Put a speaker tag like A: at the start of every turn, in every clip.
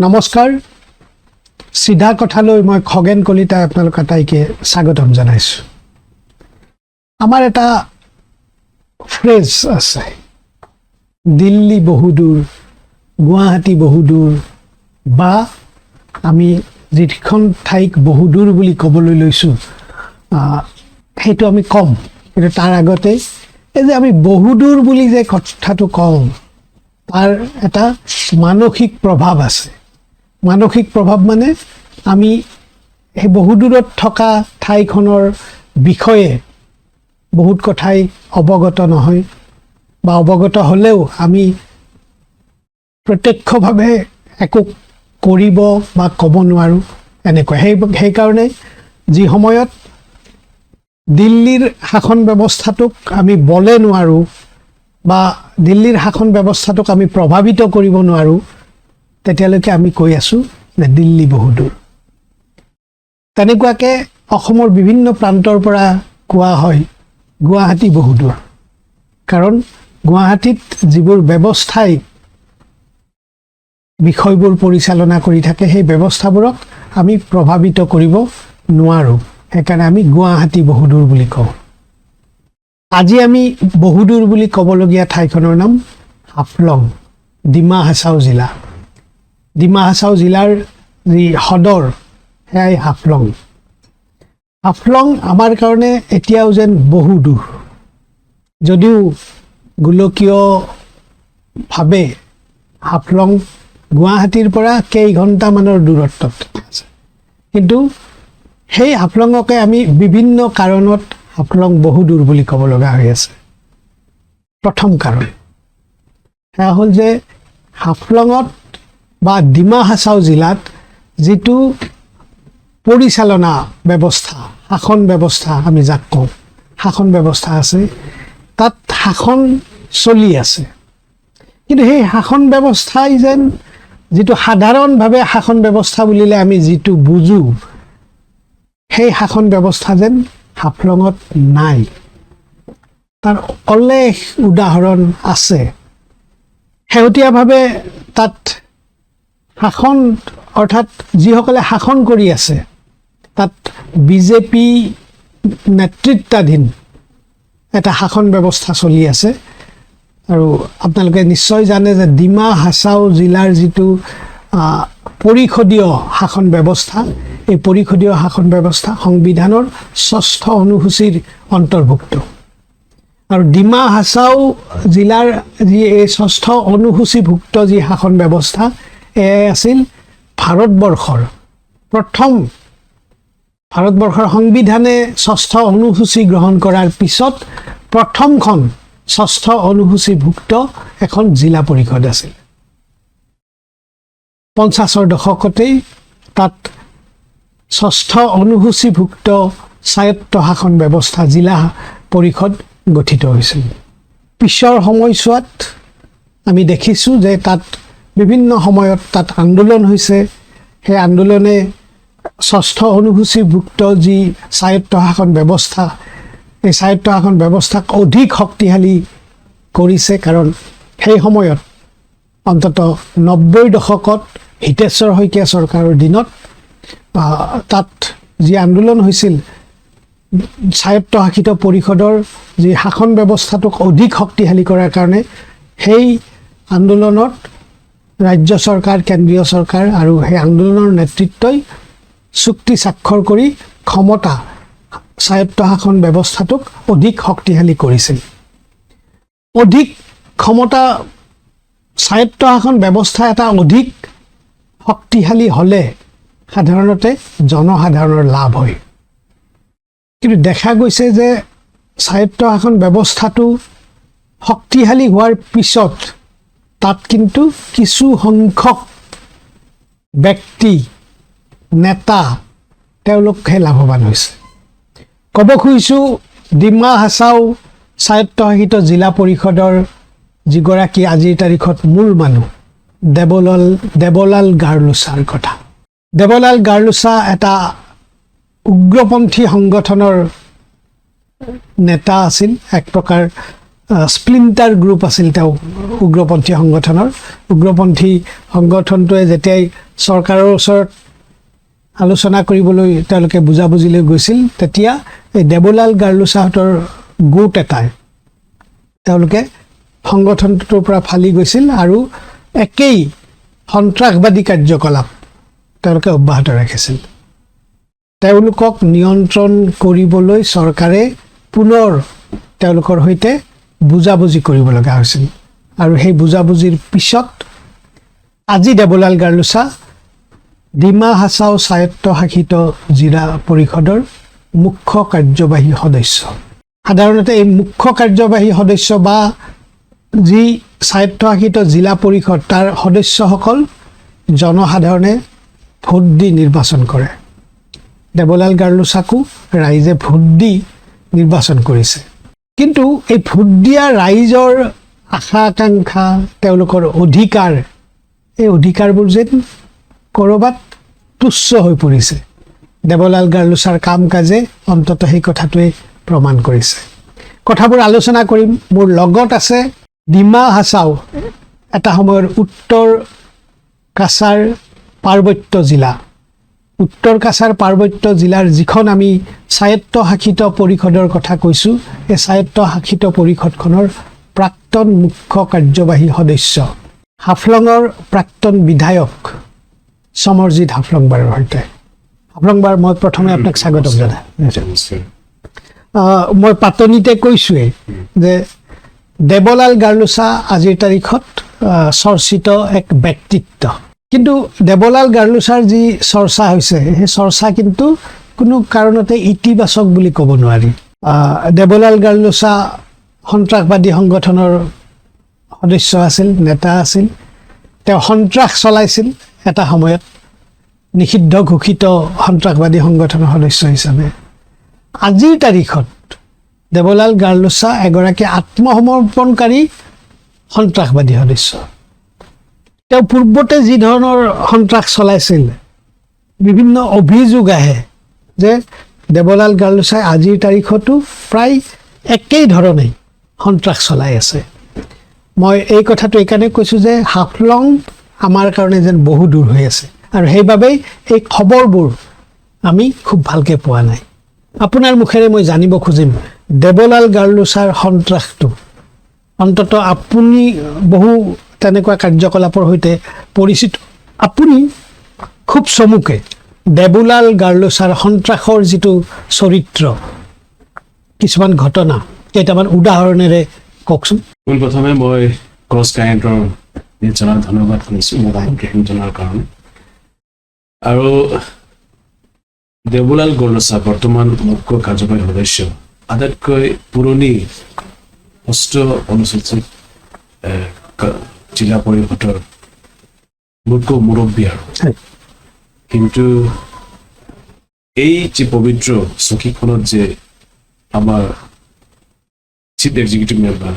A: নমস্কাৰ সিধা কথালৈ মই খগেন কলিতা আপোনালোক আটাইকে স্বাগতম জনাইছো আমাৰ এটা ফ্ৰেজ আছে দিল্লী বহুদূৰ গুৱাহাটী বহুদূৰ বা আমি যিখন ঠাইক বহুদূৰ বুলি ক'বলৈ লৈছো সেইটো আমি কম কিন্তু তাৰ আগতে এই যে আমি বহুদূৰ বুলি যে কথাটো কওঁ তাৰ এটা মানসিক প্ৰভাৱ আছে মানসিক প্ৰভাৱ মানে আমি এই বহুদূৰত থকা ঠাইখনৰ বিষয়ে বহুত কথাই অৱগত নহয় বা অৱগত হ'লেও আমি প্ৰত্যক্ষভাৱে একো কৰিব বা ক'ব নোৱাৰো এনেকৈ সেই কাৰণে যি সময়ত দিল্লীৰ শাসন ব্যৱস্থাটোক আমি বলে নোৱাৰো বা দিল্লীৰ শাসন ব্যৱস্থাটোক আমি প্ৰভাৱিত কৰিব নোৱাৰো তেতিয়ালৈকে আমি কৈ আছো যে দিল্লী বহুদূৰ তেনেকুৱাকে অসমৰ বিভিন্ন প্ৰান্তৰ পৰা কোৱা হয় গুৱাহাটী বহুদূৰ কাৰণ গুৱাহাটীত যিবোৰ ব্যৱস্থাই বিষয়বোৰ পৰিচালনা কৰি থাকে সেই ব্যৱস্থাবোৰক আমি প্ৰভাৱিত কৰিব নোৱাৰো সেইকাৰণে আমি গুৱাহাটী বহুদূৰ বুলি কওঁ আজি আমি বহুদূৰ বুলি ক'বলগীয়া ঠাইখনৰ নাম হাফলং ডিমা হাছাও জিলাৰ যি সদৰ সেয়াই হাফলং আমাৰ কাৰণে এতিয়াও যেন বহুদূৰ যদিও গোলকীয়ভাৱে হাফলং গুৱাহাটীৰ পৰা কেইঘণ্টামানৰ দূৰত্বত আছে কিন্তু সেই হাফলঙকে আমি বিভিন্ন কাৰণত হাফলং বহুদূৰ বুলি ক'ব লগা হৈ আছে প্ৰথম কাৰণ সেয়া হ'ল যে হাফলঙত বা ডিমা হাছাও জিলাত যিটো পৰিচালনা ব্যৱস্থা শাসন ব্যৱস্থা আমি যাক কওঁ শাসন ব্যৱস্থা আছে তাত শাসন চলি আছে কিন্তু সেই শাসন ব্যৱস্থাই যেন যিটো সাধাৰণভাৱে শাসন ব্যৱস্থা বুলিলে আমি যিটো বুজো সেই শাসন ব্যৱস্থা যেন হাফলঙত নাই তাৰ অলেখ উদাহৰণ আছে শেহতীয়াভাৱে তাত শাসন অৰ্থাৎ যিসকলে শাসন কৰি আছে তাত বিজেপি নেতৃত্বাধীন এটা শাসন ব্যৱস্থা চলি আছে আৰু আপোনালোকে নিশ্চয় জানে যে ডিমা হাছাও জিলাৰ যিটো পৰিষদীয় শাসন ব্যৱস্থা এই পৰিষদীয় শাসন ব্যৱস্থা সংবিধানৰ ৬ষ্ঠ অনুসূচীৰ অন্তৰ্ভুক্ত আৰু ডিমা হাছাও জিলাৰ যি এই ৬ষ্ঠ অনুসূচীভুক্ত যি শাসন ব্যৱস্থা এয়াই আছিল ভাৰতবৰ্ষৰ সংবিধানে ৬ষ্ঠ অনুসূচী গ্ৰহণ কৰাৰ পিছত প্ৰথমখন ৬ষ্ঠ অনুসূচীভুক্ত এখন জিলা পৰিষদ আছিল ৫০ৰ দশকতেই তাত ৬ষ্ঠ অনুসূচীভুক্ত স্বায়ত্ত শাসন ব্যৱস্থা জিলা পৰিষদ গঠিত হৈছিল পিছৰ সময়ছোৱাত আমি দেখিছোঁ যে তাত বিভিন্ন সময়ত তাত আন্দোলন হৈছে সেই আন্দোলনে ৬ষ্ঠ অনুসূচীভুক্ত যি স্বায়ত্ত শাসন ব্যৱস্থা এই স্বায়ত্ত শাসন ব্যৱস্থাক অধিক শক্তিশালী কৰিছে কাৰণ সেই সময়ত অন্ততঃ ৯০ৰ দশকত হিতেশ্বৰ শইকীয়া চৰকাৰৰ দিনত তাত যি আন্দোলন হৈছিল স্বায়ত্তশাসিত পৰিষদৰ যি শাসন ব্যৱস্থাটোক অধিক শক্তিশালী কৰাৰ কাৰণে সেই আন্দোলনত ৰাজ্য চৰকাৰ কেন্দ্ৰীয় চৰকাৰ আৰু সেই আন্দোলনৰ নেতৃত্বই চুক্তি স্বাক্ষৰ কৰি ক্ষমতা স্বায়ত্ত শাসন ব্যৱস্থাটোক অধিক শক্তিশালী কৰিছিল অধিক ক্ষমতা স্বায়ত্ত শাসন ব্যৱস্থা এটা অধিক শক্তিশালী হ'লে সাধাৰণতে জনসাধাৰণৰ লাভ হয় কিন্তু দেখা গৈছে যে স্বায়ত্ত শাসন ব্যৱস্থাটো শক্তিশালী হোৱাৰ পিছত তাত কিন্তু কিছু সংখ্যক ব্যক্তি নেতা তেওঁলোকহে লাভৱান হৈছে ক'ব খুজিছোঁ ডিমা হাছাও স্বায়ত্তশাসিত জিলা পৰিষদৰ যিগৰাকী আজিৰ তাৰিখত মূল মানুহ দেৱলাল গাৰ্লোছাৰ কথা দেৱলাল গাৰ্লোছা এটা উগ্ৰপন্থী সংগঠনৰ নেতা আছিল এক প্ৰকাৰ স্প্লিণ্টাৰ গ্ৰুপ আছিল তেওঁ উগ্ৰপন্থী সংগঠনটোৱে যেতিয়াই চৰকাৰৰ ওচৰত আলোচনা কৰিবলৈ তেওঁলোকে বুজাবুজিলৈ গৈছিল তেতিয়া এই দেৱলাল গাৰ্লুছাহঁতৰ গোট এটাই তেওঁলোকে সংগঠনটোৰ পৰা ফালি গৈছিল আৰু একেই সন্ত্ৰাসবাদী কাৰ্যকলাপ তেওঁলোকে অব্যাহত ৰাখিছিল তেওঁলোকক নিয়ন্ত্ৰণ কৰিবলৈ চৰকাৰে পুনৰ তেওঁলোকৰ সৈতে বুজাবুজি কৰিব লগা হৈছিল আৰু সেই বুজাবুজিৰ পিছত আজি দেৱলাল গাৰ্লুছা ডিমা হাছাও স্বায়ত্তশাসিত জিলা পৰিষদৰ মুখ্য কাৰ্যবাহী সদস্য সাধাৰণতে এই মুখ্য কাৰ্যবাহী সদস্য বা যি স্বায়ত্তশাসিত জিলা পৰিষদ তাৰ সদস্যসকল জনসাধাৰণে ভোট দি নিৰ্বাচন কৰে দেৱলাল গাৰ্লুছাকো ৰাইজে ভোট দি নিৰ্বাচন কৰিছে কিন্তু এই ভোট দিয়া ৰাইজৰ আশা আকাংক্ষা তেওঁলোকৰ অধিকাৰ এই অধিকাৰবোৰ যেন ক'ৰবাত তুচ্ছ হৈ পৰিছে দেৱলাল গাৰ্লুছাৰ কাম কাজে অন্ততঃ সেই কথাটোৱে প্ৰমাণ কৰিছে কথাবোৰ আলোচনা কৰিম মোৰ লগত আছে ডিমা হাছাও এটা সময়ৰ উত্তৰ কাছাৰ পাৰ্বত্য জিলা উত্তৰ কাছাৰ পাৰ্বত্য জিলাৰ যিখন আমি স্বায়ত্তশাসিত পৰিষদৰ কথা কৈছোঁ এই স্বায়ত্তশাসিত পৰিষদখনৰ প্ৰাক্তন মুখ্য কাৰ্যবাহী সদস্য হাফলঙৰ প্ৰাক্তন বিধায়ক সমৰজিৎ হাফলংবাৰৰ সৈতে হাফলংবাৰ মই প্ৰথমে আপোনাক স্বাগতম জনাই মই পাতনিতে কৈছোঁৱেই যে দেৱলাল গাৰ্লুছা আজিৰ তাৰিখত চৰ্চিত এক ব্যক্তিত্ব কিন্তু দেৱলাল গাৰ্লুছাৰ যি চৰ্চা হৈছে সেই চৰ্চা কিন্তু কোনো কাৰণতে ইতিবাচক বুলি ক'ব নোৱাৰি দেৱলাল গাৰ্লুছা সন্ত্ৰাসবাদী সংগঠনৰ সদস্য আছিল নেতা আছিল তেওঁ সন্ত্ৰাস চলাইছিল এটা সময়ত নিষিদ্ধ ঘোষিত সন্ত্ৰাসবাদী সংগঠনৰ সদস্য হিচাপে আজিৰ তাৰিখত দেৱলাল গাৰ্লুছা এগৰাকী আত্মসমৰ্পণকাৰী সন্ত্ৰাসবাদী সদস্য তেওঁ পূৰ্বতে যি ধৰণৰ সন্ত্ৰাস চলাইছিল বিভিন্ন অভিযোগ আহে যে দেৱলাল গাৰ্লুছাই আজিৰ তাৰিখতো প্ৰায় একেই ধৰণে সন্ত্ৰাস চলাই আছে মই এই কথাটো এইকাৰণে কৈছোঁ যে হাফলং আমাৰ কাৰণে যেন বহু দূৰ হৈ আছে আৰু সেইবাবেই এই খবৰবোৰ আমি খুব ভালকৈ পোৱা নাই আপোনাৰ মুখেৰে মই জানিব খুজিম দেৱলাল গাৰ্লুছাৰ সন্ত্ৰাসটো অন্ততঃ আপুনি বহু তেনেকুৱা কাৰ্যকলাপৰ সৈতে পৰিচিত আপুনি খুব চমুকে দেৱলাল গাৰ্লুছাৰ সন্ত্ৰাসৰ যিটো চৰিত্ৰ কিছুমান ঘটনা কেইটামান উদাহৰণেৰে কওকচোন
B: প্ৰথমে মই ক্ৰছ কাৰেণ্টৰ নিশ্চয় ধন্যবাদ শুনিছোঁ মোবাইল জনাৰ কাৰণে আৰু দেৱলাল গাৰ্লুছা বৰ্তমান মুখ্য কাৰ্যবাহী সদস্য আটাইতকৈ পুৰণি ষষ্ঠ অনুসূচিত জিলা পৰিষদৰ মুখ্য মুৰব্বী আৰু কিন্তু এই যে পবিত্ৰ চকীখনত যে আমাৰ চিফ এক্সিকিউটিভ মেম্বাৰ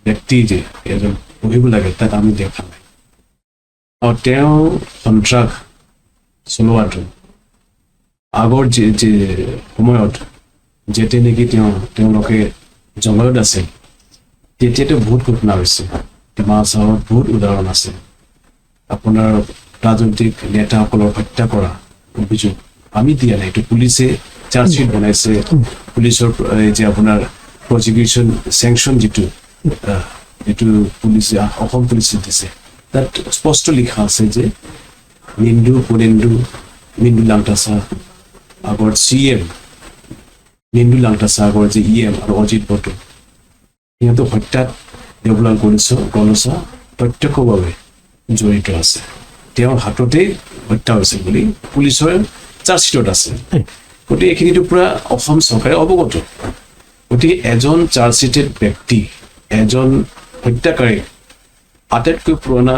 B: ব্যক্তি যে এজন বহিব লাগে তাত আমি দেখা নাই আৰু তেওঁ সন্ত্ৰাস চলোৱাটো আগৰ যে সময়ত যেতিয়া নেকি তেওঁলোকে জংঘলত আছিল তেতিয়াতো বহুত ঘটনা হৈছে ডিমা হাছাওত বহুত উদাহৰণ আছে আপোনাৰ ৰাজনৈতিক নেতাসকলৰ হত্যা কৰা অভিযোগ আমি দিয়া নাই এইটো পুলিচে চাৰ্জশ্বিট বনাইছে পুলিচৰ যে আপোনাৰ প্ৰজিকিউশ্যন চেংচন যিটো পুলিচে অসম পুলিচে দিছে তাত স্পষ্ট লিখা আছে যে মিণ্ডু লাংটাছা আগৰ CM মিণ্ডু লাংটাছা আগৰ যে EM আৰু অজিত বড়ো সিহঁতক হত্যাত দেৱলাল গাৰ্লুছা প্ৰত্যক্ষভাৱে জড়িত আছে তেওঁৰ হাততেই হত্যা হৈছিল বুলি পুলিচৰ চাৰ্জশ্বিটত আছে গতিকে এইখিনিতো পূৰা অসম চৰকাৰে অৱগত গতিকে এজন চাৰ্জশ্বিটেড ব্যক্তি এজন হত্যাকাৰী আটাইতকৈ পুৰণা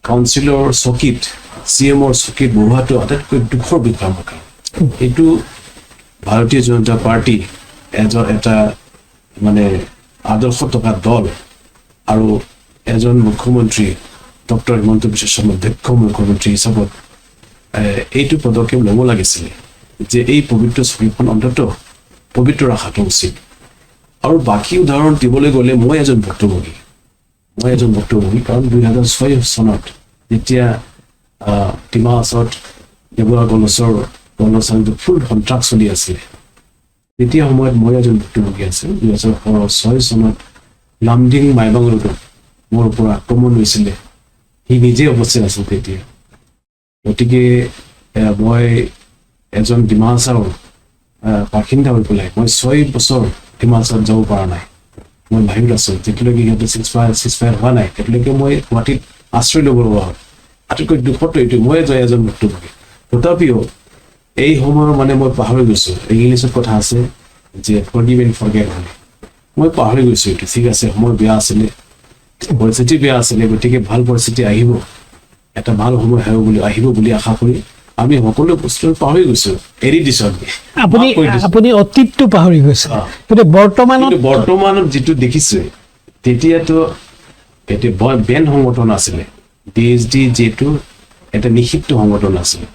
B: কাউন্সিলৰ চকীত CMৰ চকীত বহোৱাটো আটাইতকৈ দুখৰ বিষয় আমাৰ কাৰণে এইটো ভাৰতীয় জনতা পাৰ্টি এটা মানে আদৰ্শ থকা দল আৰু এজন মুখ্যমন্ত্ৰী ডক্টৰ হিমন্ত বিশ্ব শৰ্মা দক্ষ মুখ্যমন্ত্ৰী হিচাপত এইটো পদক্ষেপ ল'ব লাগিছিলে যে এই পবিত্ৰ ছবিখন অন্ততঃ পবিত্ৰ ৰখাটো উচিত আৰু বাকী উদাহৰণ দিবলৈ গ'লে মই এজন ভুক্তভোগী কাৰণ 2006 চনত যেতিয়া ডিমা হাছাওত দেৱৰা গণচাংটো ফুল সন্ত্ৰাস চলি আছিলে তেতিয়া সময়ত মই এজন ভুক্তভোগী আছিলোঁ 2006 চনত লামডিং মাইবাং ৰোডত মোৰ ওপৰত আক্ৰমণ হৈছিলে সি নিজে উপস্থিত আছিল তেতিয়া গতিকে মই এজন ডিমা হাছাওৰ বাসিন্দা হৈ পেলাই মই 6 বছৰ ডিমা হাছাওত যাব পৰা নাই মই বাহিৰত আছোঁ যেতিয়ালৈকে সিহঁতে চিজফায়াৰ হোৱা নাই তেতিয়ালৈকে মই গুৱাহাটীত আশ্ৰয় ল'ব লগা হয় আটাইতকৈ দুখতো এইটো মই এজন ভুক্তভোগী তথাপিও এই সময়ৰ মানে মই পাহৰি গৈছোঁ ইংলিছত কথা আছে যে ফৰগিভ এণ্ড ফৰগেট বুলি মই পাহৰি গৈছোঁ এইটো ঠিক আছে সময় বেয়া আছিলে পৰিস্থিতি বেয়া আছিলে গতিকে ভাল পৰিস্থিতি আহিব এটা ভাল সময় আহিব বুলি আশা কৰি আমি সকলো বস্তু পাহৰি গৈছোঁ এৰি দিছোঁ
A: আপুনি অতীতটো পাহৰি গৈছে কিন্তু
B: বৰ্তমানত যিটো দেখিছোঁ তেতিয়াতো এইটো বেন সংগঠন আছিলে DSD যিটো এটা নিষিদ্ধ সংগঠন আছিলে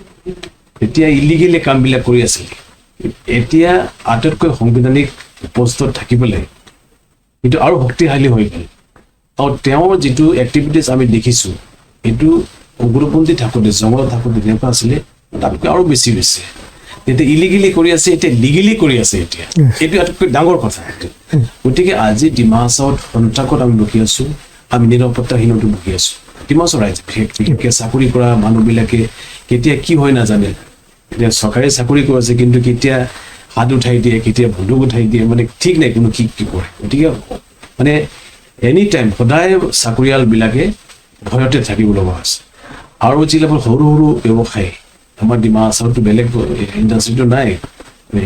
B: তেতিয়া ইলিগেলি কামবিলাক কৰি আছিলে এতিয়া আটাইতকৈ সাংবিধানিক পোষ্টত থাকিবলৈ কিন্তু আৰু শক্তিশালী হৈ গ'ল আৰু তেওঁৰ যিটো এক্টিভিটিজ আমি দেখিছোঁ এইটো উগ্ৰপন্থী থাকোঁতে জংঘলত থাকোঁতে যেনেকুৱা আছিলে তাতকৈ আৰু বেছি হৈছে তেতিয়া ইলিগেলি কৰি আছে এতিয়া লিগেলি কৰি আছে এতিয়া এইটো আটাইতকৈ ডাঙৰ কথা গতিকে আজি ডিমা হাছাওত সন্ত্ৰাসত আমি বহি আছোঁ আমি নিৰাপত্তাহীনতো বহি আছোঁ ডিমা হাছাওৰ ৰাইজে বিশেষকৈ চাকৰি কৰা মানুহবিলাকে কেতিয়া কি হয় নাজানে এতিয়া চৰকাৰী চাকৰি কৰিছে কিন্তু কেতিয়া হাত উঠাই দিয়ে কেতিয়া বন্দুক উঠাই দিয়ে মানে ঠিক নাই কোনো কি কৰে গতিকে মানে এনি টাইম সদায় চাকৰিয়ালবিলাকে ভয়তে থাকিব লগা হৈছে আৰু যিবিলাক সৰু সৰু ব্যৱসায়ী আমাৰ ডিমা হাছাওততো বেলেগ ইণ্ডাষ্ট্ৰিটো নাই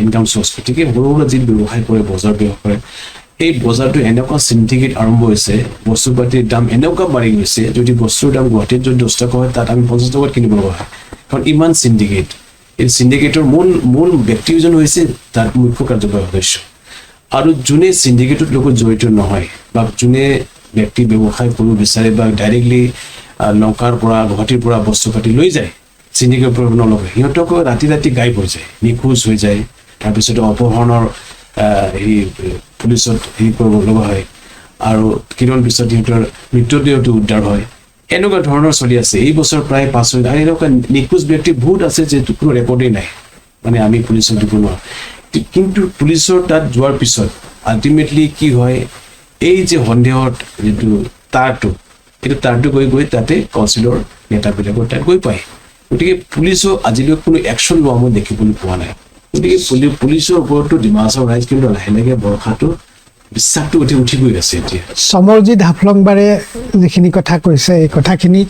B: ইনকাম চ'ৰ্চ গতিকে সৰু সৰু যি ব্যৱসায় কৰে বজাৰ কৰে এই বজাৰটো এনেকুৱা চিণ্ডিকেট আৰম্ভ হৈছে বস্তু পাতিৰ দাম এনেকুৱা বাঢ়ি গৈছে যদি বস্তুৰ দাম গুৱাহাটীত যদি 10 টকা হয় তাত আমি 50 টকাত কিনিব লগা হয় কাৰণ ইমান চিণ্ডিকেট এই চিণ্ডিকেটৰ মূল ব্যক্তিজন হৈছে তাৰ মুখ্য কাৰ্যবাহী সদস্য আৰু যোনে চিণ্ডিকেটৰ লগত জড়িত নহয় বা যোনে ব্যক্তি ব্যৱসায় কৰিব বিচাৰে বা ডাইৰেক্টলি লংকাৰ পৰা গুৱাহাটীৰ পৰা বস্তু পাতি লৈ যায় চিণ্ডিকেটৰ পৰা নলয় সিহঁতকো ৰাতি গাইব হৈ যায় নিখোজ হৈ যায় তাৰপিছত অপহৰণৰ পুলিচত কৰিব লগা হয় আৰু কিমান পিছত সিহঁতৰ মৃতদেহটো উদ্ধাৰ হয় এনেকুৱা ধৰণৰ চলি আছে এই বছৰ প্ৰায় 5 আৰু এনেকুৱা নিখোজ ব্যক্তি বহুত আছে যে কোনো ৰেকৰ্ডেই নাই মানে আমি পুলিচক দিব নোৱাৰোঁ কিন্তু পুলিচৰ তাত যোৱাৰ পিছত আল্টিমেটলি কি হয় এই যে সন্দেহত যিটো তাৰটো গৈ তাতে কাউন্সিলৰ নেতাবিলাকৰ তাত গৈ পায় গতিকে পুলিচক আজিলৈ কোনো একশ্যন লোৱা মই দেখিবলৈ পোৱা নাই গতিকে পুলিচৰ ওপৰতো ডিমা হাছাওৰ ৰাইজ কিন্তু লাহে লাহে ভৰসাটো বিশ্বাসটো উঠি গৈ আছে এতিয়া
A: সমৰজিৎ হাফলংবাৰে যিখিনি কথা কৈছে এই কথাখিনি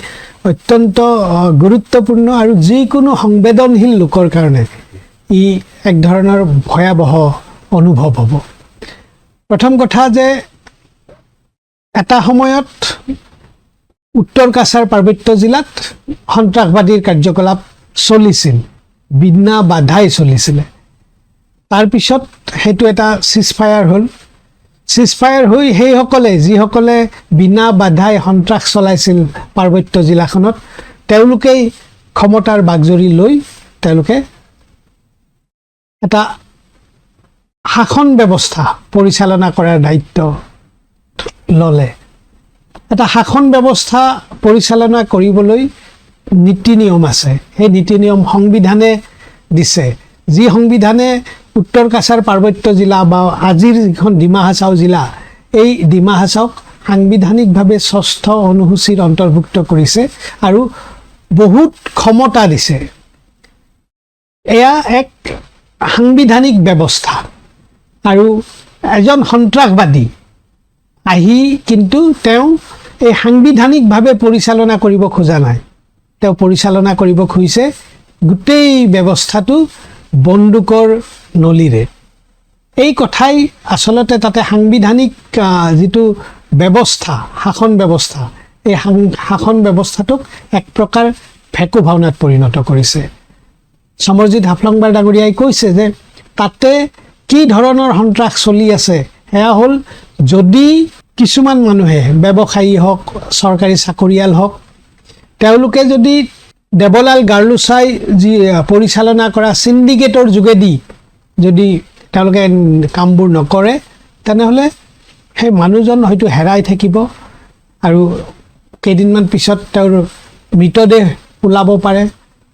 A: অত্যন্ত গুৰুত্বপূৰ্ণ আৰু যিকোনো সংবেদনশীল লোকৰ কাৰণে ই এক ধৰণৰ ভয়াৱহ অনুভৱ হ'ব প্ৰথম কথা যে এটা সময়ত উত্তৰ কাছাৰ পাৰ্বত্য জিলাত সন্ত্ৰাসবাদীৰ কাৰ্যকলাপ চলিছিল বিনা বাধাই চলিছিলে তাৰপিছত সেইটো এটা চিজফায়াৰ হ'ল চিজফায়াৰ হৈ সেইসকলে যিসকলে বিনা বাধাই সন্ত্ৰাস চলাইছিল পাৰ্বত্য জিলাখনত তেওঁলোকেই ক্ষমতাৰ বাগজৰি লৈ তেওঁলোকে এটা শাসন ব্যৱস্থা পৰিচালনা কৰাৰ দায়িত্ব ল'লে এটা শাসন ব্যৱস্থা পৰিচালনা কৰিবলৈ নীতি নিয়ম আছে সেই নীতি নিয়ম সংবিধানে দিছে যি সংবিধানে উত্তৰ কাছাৰ পাৰ্বত্য জিলা বা আজিৰ যিখন ডিমা হাছাও জিলা এই ডিমা হাছাওক সাংবিধানিকভাৱে 6ষ্ঠ অনুসূচীত অন্তৰ্ভুক্ত কৰিছে আৰু বহুত ক্ষমতা দিছে এয়া এক সাংবিধানিক ব্যৱস্থা আৰু এজন সন্ত্ৰাসবাদী আহি কিন্তু তেওঁ এই সাংবিধানিকভাৱে পৰিচালনা কৰিব খোজা নাই তেওঁ পৰিচালনা কৰিব খুজিছে গোটেই ব্যৱস্থাটো বন্দুকৰ নলীৰে এই কথাই আচলতে তাতে সাংবিধানিক যিটো ব্যৱস্থা শাসন ব্যৱস্থা এই শাসন ব্যৱস্থাটোক এক প্ৰকাৰ ভেকু ভাওনাত পৰিণত কৰিছে সমৰজিৎ হাফলংবাৰ ডাঙৰীয়াই কৈছে যে তাতে কি ধৰণৰ সন্ত্ৰাস চলি আছে সেয়া হ'ল যদি কিছুমান মানুহে ব্যৱসায়ী হওক চৰকাৰী চাকৰিয়াল হওক তেওঁলোকে যদি দেৱলাল গাৰ্লুচাই যি পৰিচালনা কৰা চিণ্ডিকেটৰ যোগেদি যদি তেওঁলোকে কামবোৰ নকৰে তেনেহ'লে সেই মানুহজন হয়তো হেৰাই থাকিব আৰু কেইদিনমান পিছত তেওঁৰ মৃতদেহ ওলাব পাৰে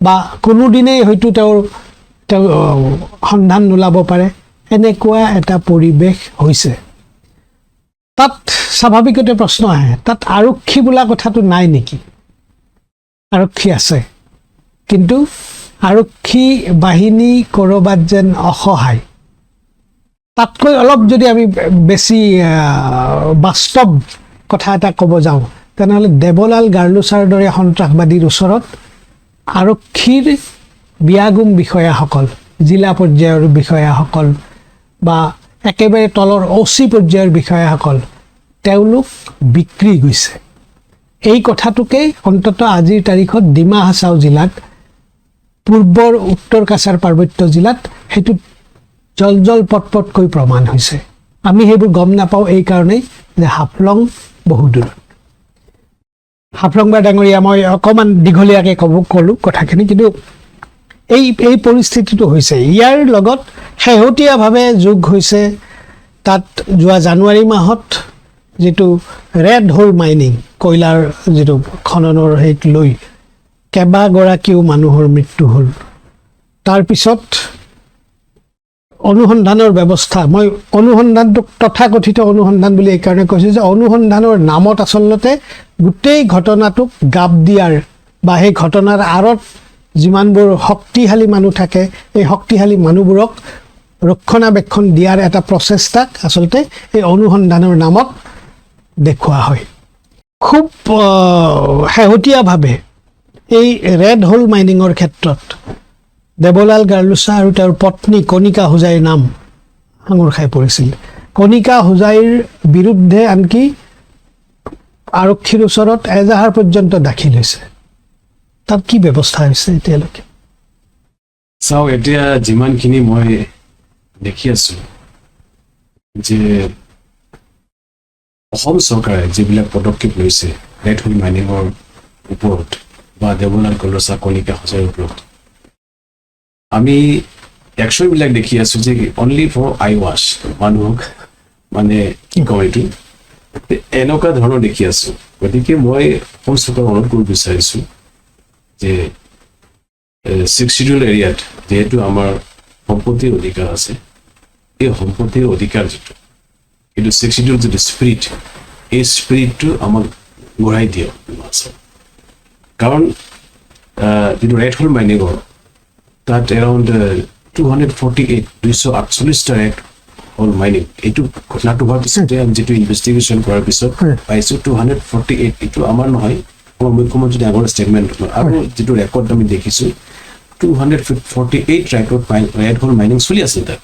A: বা কোনোদিনেই হয়তো তেওঁৰ সন্ধান নোলাব পাৰে এনেকুৱা এটা পৰিৱেশ হৈছে তাত স্বাভাৱিকতে প্ৰশ্ন আহে তাত আৰক্ষী বোলা কথাটো নাই নেকি আৰক্ষী আছে কিন্তু আৰক্ষী বাহিনী ক'ৰবাত যেন অসহায় তাতকৈ অলপ যদি আমি বেছি বাস্তৱ কথা এটা ক'ব যাওঁ তেনেহ'লে দেৱলাল গাৰ্লুছাৰ দৰে সন্ত্ৰাসবাদীৰ ওচৰত আৰক্ষীৰ বিয়াগুম বিষয়াসকল জিলা পৰ্যায়ৰ বিষয়াসকল বা একেবাৰে তলৰ অচি পৰ্যায়ৰ বিষয়াসকল তেওঁলোক বিক্ৰী গৈছে এই কথাটোকে অন্তত আজিৰ তাৰিখত ডিমা হাছাও জিলাত পূৰ্বৰ উত্তৰ কাছাৰ পাৰ্বত্য জিলাত সেইটো জল পটকৈ প্ৰমাণ হৈছে আমি সেইবোৰ গম নাপাওঁ এই কাৰণেই যে হাফলং বহু দূৰত হাফলং বা ডাঙৰীয়া মই অকণমান দীঘলীয়াকৈ ক'লোঁ কথাখিনি কিন্তু এই পৰিস্থিতিটো হৈছে ইয়াৰ লগত শেহতীয়াভাৱে যোগ হৈছে তাত যোৱা জানুৱাৰী মাহত যিটো ৰেড হোল মাইনিং কয়লাৰ যিটো খননৰ হেৰিক লৈ কেইবাগৰাকীও মানুহৰ মৃত্যু হ'ল তাৰপিছত অনুসন্ধানৰ ব্যৱস্থা মই অনুসন্ধানটোক তথাকথিত অনুসন্ধান বুলি এইকাৰণে কৈছোঁ যে অনুসন্ধানৰ নামত আচলতে গোটেই ঘটনাটোক গাপ দিয়াৰ বা সেই ঘটনাৰ আঁৰত যিমানবোৰ শক্তিশালী মানুহ থাকে এই শক্তিশালী মানুহবোৰক ৰক্ষণাবেক্ষণ দিয়াৰ এটা প্ৰচেষ্টাক আচলতে এই অনুসন্ধানৰ নামত দেখুওৱা হয় খুব শেহতীয়াভাৱে এই ৰেড হোল মাইনিঙৰ ক্ষেত্ৰত দেৱলাল গাৰ্লুছা আৰু তেওঁৰ পত্নী কণিকা হোজাইৰ নাম সাঙুৰ খাই পৰিছিল কণিকা হোজাইৰ বিৰুদ্ধে আনকি আৰক্ষীৰ ওচৰত এজাহাৰ পৰ্যন্ত দাখিল হৈছে তাত কি ব্যৱস্থা হৈছে এতিয়ালৈকে
B: চাওক এতিয়া যিমানখিনি মই দেখি আছো যে অসম চৰকাৰে যিবিলাক পদক্ষেপ লৈছে ৰেড হোল মাইনিঙৰ ওপৰত বা দেৱলাল গাৰ্লুছা কণিকা হোজাইৰ ওপৰত আমি একশ্যনবিলাক দেখি আছো যে অনলি ফৰ আই ৱাছ মানুহক মানে কি কওঁ এইটো এনেকুৱা ধৰণৰ দেখি আছো গতিকে মই অসম চৰকাৰক অনুৰোধ কৰিব বিচাৰিছো যে 6 শিডিউল এৰিয়াত যেহেতু আমাৰ সম্পত্তিৰ অধিকাৰ আছে এই সম্পত্তিৰ অধিকাৰ যিটো কিন্তু 6 শিডিউল যিটো স্পিৰিট এই স্পিৰিটটো আমাক ঘূৰাই দিয়ক কাৰণ যিটো ৰেড হোল মাইনিঙৰ তাত এৰাউণ্ড 248 ৰেড হোল মাইনিং এইটো ঘটনাটো হোৱাৰ পিছতে যিটো ইনভেষ্টিগেশ্যন কৰাৰ পিছত পাইছোঁ 248 এইটো আমাৰ নহয় আমাৰ মুখ্যমন্ত্ৰী আগৰ ষ্টেটমেণ্ট আৰু যিটো ৰেকৰ্ড আমি দেখিছোঁ 248 ৰেড হোল মাইনিং চলি আছে তাত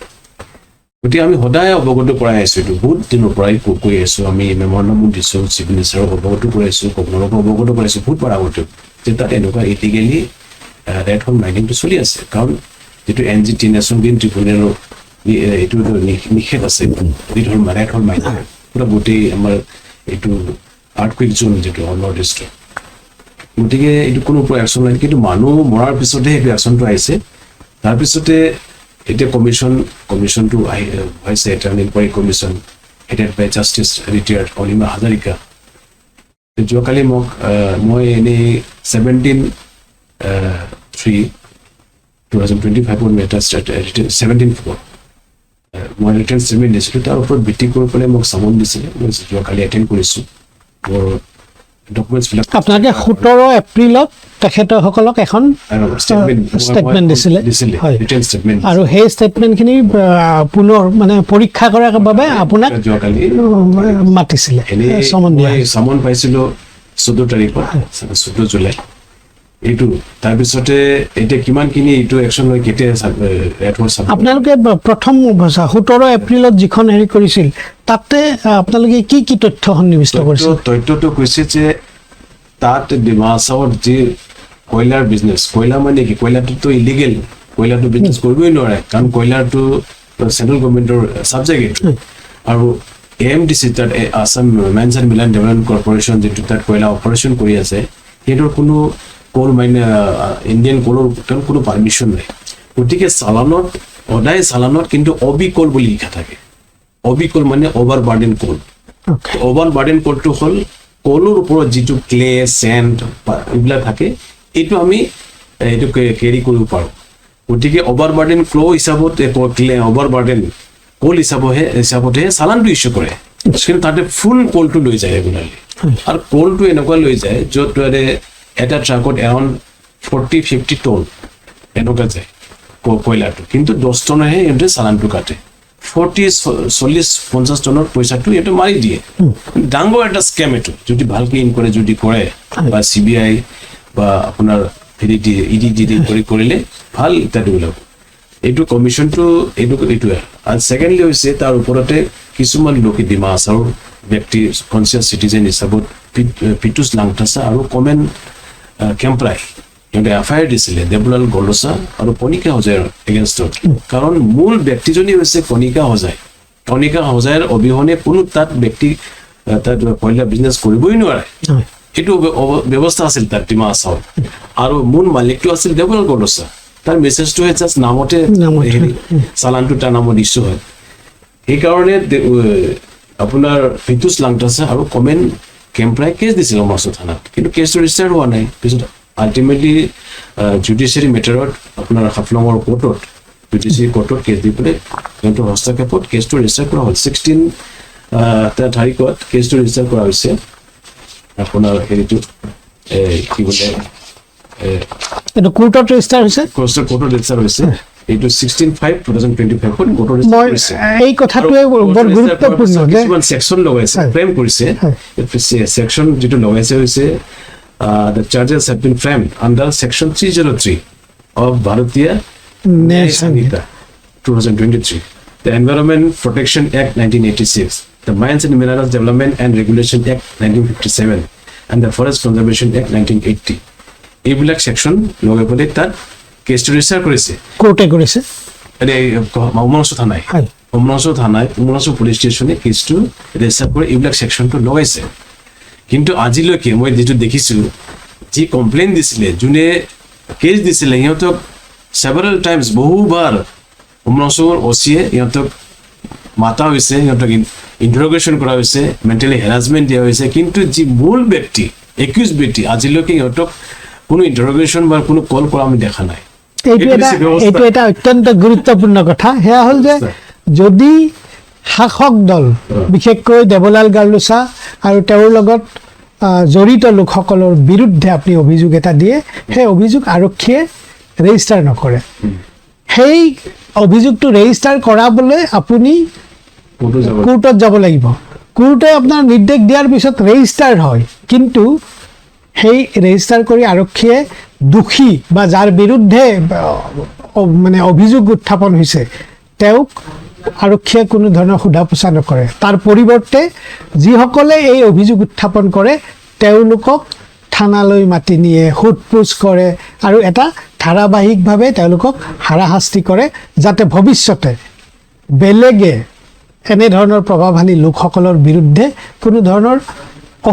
B: গতিকে আমি সদায় অৱগত কৰাই আহিছোঁ এইটো বহুত দিনৰ পৰাই কৈ আছোঁ আমি মেমৰেণ্ডামো দিছোঁ চিফ মিনিষ্টাৰক অৱগত কৰাইছোঁ গভৰ্ণৰক অৱগত কৰাইছোঁ বহুত বাৰ আগতে যে তাত এনেকুৱা ইলিগেলি ৰেড হোল মাইনিংটো চলি আছে কাৰণ যিটো NGT নেশ্যনেল গ্ৰীণ ট্ৰিবিউনেলৰ এইটো নিষেধ আছে ৰেড হোল মাইনিং পুৰা গোটেই আমাৰ এইটো আৰ্থকুইক জোন যিটো নৰ্থ ইষ্টৰ গতিকে এইটো কোনো একশ্যন নাই কিন্তু মানুহ মৰাৰ পিছতহে সেইটো একশ্যনটো আহিছে তাৰপিছতে এতিয়া কমিশ্যনটো হৈছে এটা ইনকুৱাৰী কমিশ্যন হেডেড বাই জাষ্টিছ ৰিটায়াৰ্ড অনিমা হাজাৰিকা যোৱাকালি মই এনেই 17/3/2025 মেটা 17/4 মই ৰিটাৰ্ণ ষ্টেটমেণ্ট দিছিলোঁ তাৰ ওপৰত ভিত্তি কৰি পেলাই মোক চামন দিছিলে মই যোৱাকালি এটেণ্ড কৰিছোঁ মোৰ ডকুমেণ্টছবিলাক
A: আপোনালোকে 17 এপ্ৰিলত তেখেতসকলক এখন ষ্টেটমেণ্ট দিছিলে
B: ৰিটাৰ্ণ ষ্টেটমেণ্ট
A: আৰু সেই ষ্টেটমেণ্টখিনি পুনৰ মানে পৰীক্ষা কৰাৰ বাবে আপোনাক
B: যোৱাকালি
A: মাতিছিলে
B: চামন পাইছিলোঁ 14 তাৰিখত 14 জুলাই এইটো তাৰপিছতে এতিয়া কিমানখিনি এইটো একশ্যন লৈ কেতিয়া ৰেড হোল
A: আপোনালোকে প্ৰথম 17 এপ্ৰিলত যিখন হেৰি কৰিছিল তাতে আপোনালোকে কি তথ্য সন্নিৱিষ্ট কৰিছিল
B: তথ্যটো কৈছে যে তাত ডিমা হাছাওত যি কয়লাৰ বিজনেছ কয়লা মানে কি কয়লাটোতো ইলিগেল কয়লাটো বিজনেছ কৰিবই নোৱাৰে কাৰণ কয়লাৰটো চেণ্ট্ৰেল গভৰ্ণমেণ্টৰ ছাবজেক্ট আৰু AMDC তাত Assam minus and mineral development corporation যিটো তাত কয়লা অপাৰেশ্যন কৰি আছে সেইটোৰ কোনো কোল মাইনে ইণ্ডিয়ান কোলৰ কোনো পাৰ্মিশ্যন নাই গতিকে চালানত সদায় চালানত কিন্তু অবিকল বুলি লিখা থাকে অবিকল মানে অভাৰ বাৰ্ডেন কোল
A: Okay.
B: অভাৰ বাৰ্ডেন কোলটো হ'ল কলৰ ওপৰত যিটো ক্লে চেণ্ড এইবিলাক থাকে এইটো আমি এইটো কেৰি কৰিব পাৰোঁ গতিকে অভাৰ বাৰ্ডেন ক্ল' হিচাপত অভাৰ বাৰ্ডেন কোল হিচাপতহে চালানটো ইছ্যু কৰে কিন্তু তাতে ফুল কোলটো লৈ যায় ৰেগুলাৰলি আৰু কোলটো এনেকুৱা লৈ যায় য'ত এটা ট্ৰাকত এৰাউণ্ড 40-50 টন এনেকুৱা যায় কয়লাটো কিন্তু 10 টনৰহে ইহঁতে চালানটো কাটে 40-50 টনৰ পইচাটো ইহঁতে মাৰি দিয়ে ডাঙৰ এটা স্কেম এইটো যদি ভালকে ইনকুৱাৰী যদি কৰে বা CBI বা আপোনাৰ ED কৰিলে ভাল এটা ডেভেলপ এইটো কমিশ্যনটো এইটোৱে আৰু ছেকেণ্ডলি হৈছে তাৰ ওপৰতে কিছুমান লোকে ডিমা হাছাওৰ ব্যক্তি কনচিয়াছ চিটিজেন হিচাপত পিটুছ লাংটাছা আৰু কমেন কেম্প্ৰাই ইহঁতে FIR দিছিলে দেৱলাল গলচা আৰু কণিকা হজাইৰ এগেইনষ্টত কাৰণ মূল ব্যক্তিজনী হৈছে কণিকা হজাইৰ অবিহনে কোনো তাত ব্যক্তি তাত কয়লা বিজনেছ কৰিবই নোৱাৰে এইটো ব্যৱস্থা আছিল তাত ডিমা হাছাওৰ আৰু মূল মালিকটো আছিল দেৱলাল গলচা তাৰ মেছেজটোহে জাষ্ট নামতে চালানটো তাৰ নামত ইছ্যু হয় সেইকাৰণে আপোনাৰ পিটুছ লাংটাছা আৰু কমেন কেম্প্ৰাই কেছ দিছিল অমৰনাথ থানাত কিন্তু কেছটো ৰেজিষ্টাৰ হোৱা নাই পিছত আল্টিমেটলি জুডিচিয়াৰী মেটাৰত আপোনাৰ হাফলঙৰ কোৰ্টত জুডিচিয়াৰী কোৰ্টত কেছ দি পেলাই সিহঁতৰ হস্তক্ষেপত কেছটো ৰেজিষ্টাৰ কৰা হ'ল 16 তাৰিখত কেছটো ৰেজিষ্টাৰ কৰা হৈছে আপোনাৰ হেৰিটো কি বোলে
A: এইটো কোৰ্টত ৰেজিষ্টাৰ হৈছে
B: কোৰ্টত ৰেজিষ্টাৰ হৈছে এইটো 16/5/2025 কোৰ্টত
A: মই
B: ৰেজিষ্টাৰ
A: এই কথাটোৱে বৰ গুৰুত্বপূৰ্ণ যে
B: কিছুমান সেকশন লগাইছে ফ্ৰেম কৰিছে সেকশন যেটো লগাইছে হৈছে the charges have been framed under section 303 of Bharatiya Nyaya Sanhita 2023, the Environment Protection Act 1986, the Mines and Minerals Development and Regulation Act 1957, and the Forest Conservation Act 1980. এইবিলাক section লগাই পেলাই তাত কেছটো register কৰিছে
A: কোৰ্টে কৰিছে
B: অমৰনাথ থানাই অমৰনাথ পুলিচ ষ্টেচনে কেছটো register কৰি এইবিলাক সেকশনটো লগাইছে কিন্তু আজিলৈকে মই যেটো দেখিছো যি কমপ্লেইন দিছিলে যোনে কেছ দিছিলে সিহঁতক several times বহুবাৰ অমৰনাথৰ ওচিয়ে সিহঁতক মাতা হৈছে সিহঁতক ইন্টাৰোগেশ্যন কৰা হৈছে মেণ্টেলি হেৰাসমেন্ট দিয়া হৈছে কিন্তু যি মূল ব্যক্তি একিউজ ব্যক্তি আজিলৈকে সিহঁতক কোনো ইন্টাৰোগেশ্যন বা কোনো কল কৰা আমি দেখা নাই
A: এইটো এটা অত্যন্ত গুৰুত্বপূৰ্ণ কথা সেয়া হ'ল যে যদি শাসক দল বিশেষকৈ দেৱলাল গাৰ্লুচা আৰু তেওঁৰ লগত জড়িত লোকসকলৰ বিৰুদ্ধে আপুনি অভিযোগ এটা দিয়ে সেই অভিযোগ আৰক্ষীয়ে ৰেজিষ্টাৰ নকৰে সেই অভিযোগটো ৰেজিষ্টাৰ কৰাবলৈ আপুনি কোৰ্টত যাব লাগিব কোৰ্টে আপোনাৰ নিৰ্দেশ দিয়াৰ পিছত ৰেজিষ্টাৰ হয় কিন্তু সেই ৰেজিষ্টাৰ কৰি আৰক্ষীয়ে দোষী বা যাৰ বিৰুদ্ধে মানে অভিযোগ উত্থাপন হৈছে তেওঁক আৰক্ষীয়ে কোনো ধৰণৰ সোধা পোছা নকৰে তাৰ পৰিৱৰ্তে যিসকলে এই অভিযোগ উত্থাপন কৰে তেওঁলোকক থানালৈ মাতি নিয়ে সোধপোছ কৰে আৰু এটা ধাৰাবাহিকভাৱে তেওঁলোকক হাৰাশাস্তি কৰে যাতে ভৱিষ্যতে বেলেগে এনে ধৰণৰ প্ৰভাৱশালী লোকসকলৰ বিৰুদ্ধে কোনো ধৰণৰ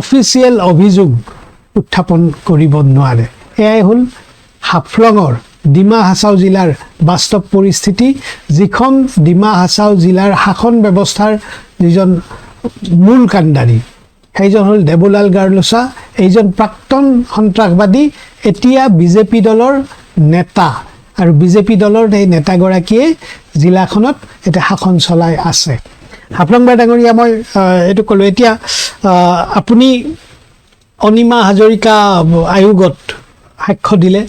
A: অফিচিয়েল অভিযোগ উত্থাপন কৰিব নোৱাৰে এয়াই হ'ল হাফলঙৰ ডিমা হাছাও জিলাৰ বাস্তৱ পৰিস্থিতি যিখন ডিমা হাছাও জিলাৰ শাসন ব্যৱস্থাৰ যিজন মূল কাণ্ডাৰী সেইজন হ'ল দেৱলাল গাৰ্লুচা এইজন প্ৰাক্তন সন্ত্ৰাসবাদী এতিয়া বিজেপি দলৰ নেতা আৰু বিজেপি দলৰ এই নেতাগৰাকীয়ে জিলাখনত এটা শাসন চলাই আছে হাফলং বাই ডাঙৰীয়া মই এইটো ক'লোঁ এতিয়া আপুনি অনিমা হাজৰিকা আয়োগত সাক্ষ্য দিলে